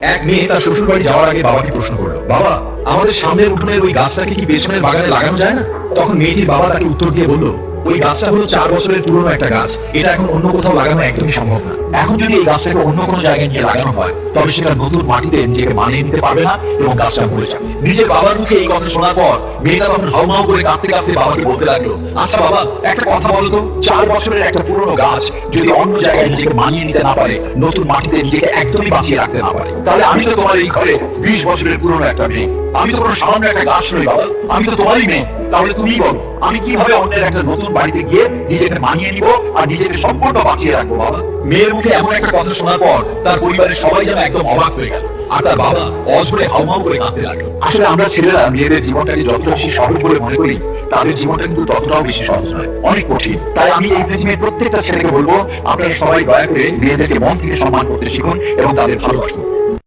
এক মেয়ে তার শ্বশুর বাড়ি যাওয়ার আগে বাবাকে প্রশ্ন করলো, বাবা, আমাদের সামনের উঠোনের ওই গাছটাকে কি পেছনের বাগানে লাগানো যায় না? তখন মেয়েটির বাবা তাকে উত্তর দিয়ে বলল, ওই গাছটা হলো 4 বছরের পুরনো একটা গাছ, এটা এখন অন্য কোথাও লাগানো একদমই সম্ভব না। এখন যদি এই গাছটাকে অন্য কোনো জায়গায় নিয়ে লাগানো হয় তবে সেটা নতুন মাটিতে নিজেকে মানিয়ে নিতে পারবে না এবং গাছটা মরে যাবে। নিজের বাবার মুখে এই কথা শোনার পর মেয়েটা তখন হাউমাউ করে কাঁদতে কাঁদতে বাবাকে বলতে লাগলো, আচ্ছা বাবা, একটা কথা বলো তো, 4 বছরের একটা পুরনো গাছ যদি অন্য জায়গায় নিজেকে মানিয়ে নিতে না পারে, নতুন মাটিতে নিজেকে একদমই বাঁচিয়ে রাখতে না পারে, তাহলে আমি তো তোমার এই ঘরে 20 বছরের পুরনো একটা মেয়ে। আমি তো কোনো সামান্য একটা গাছ নই বাবা, আমি তো তোমারই মেয়ে। তাহলে তুমি বলো, আমি কিভাবে অন্যের একটা নতুন বাড়িতে গিয়ে নিজেকে মানিয়ে নিব আর নিজেকে সম্পূর্ণ বাঁচিয়ে রাখবো বাবা? মেয়ের মুখে এমন একটা কথা শোনার পর তার পরিবারের সবাই যেন একদম অবাক হয়ে গেল, আর তার বাবা অঝরে হাউমাউ করে কাঁদতে লাগলো। আসলে আমরা ছেলেরা মেয়েদের জীবনটাকে যতটা বেশি সহজ বলে মনে করি, তাদের জীবনটা কিন্তু ততটাও বেশি সহজ নয়, অনেক কঠিন। তাই আমি এই পৃথিবীর প্রত্যেকটা ছেলেকে বলবো, আপনারা সবাই দয়া করে মেয়েদেরকে মন থেকে সম্মান করতে শিখুন এবং তাদের ভালোবাসুন।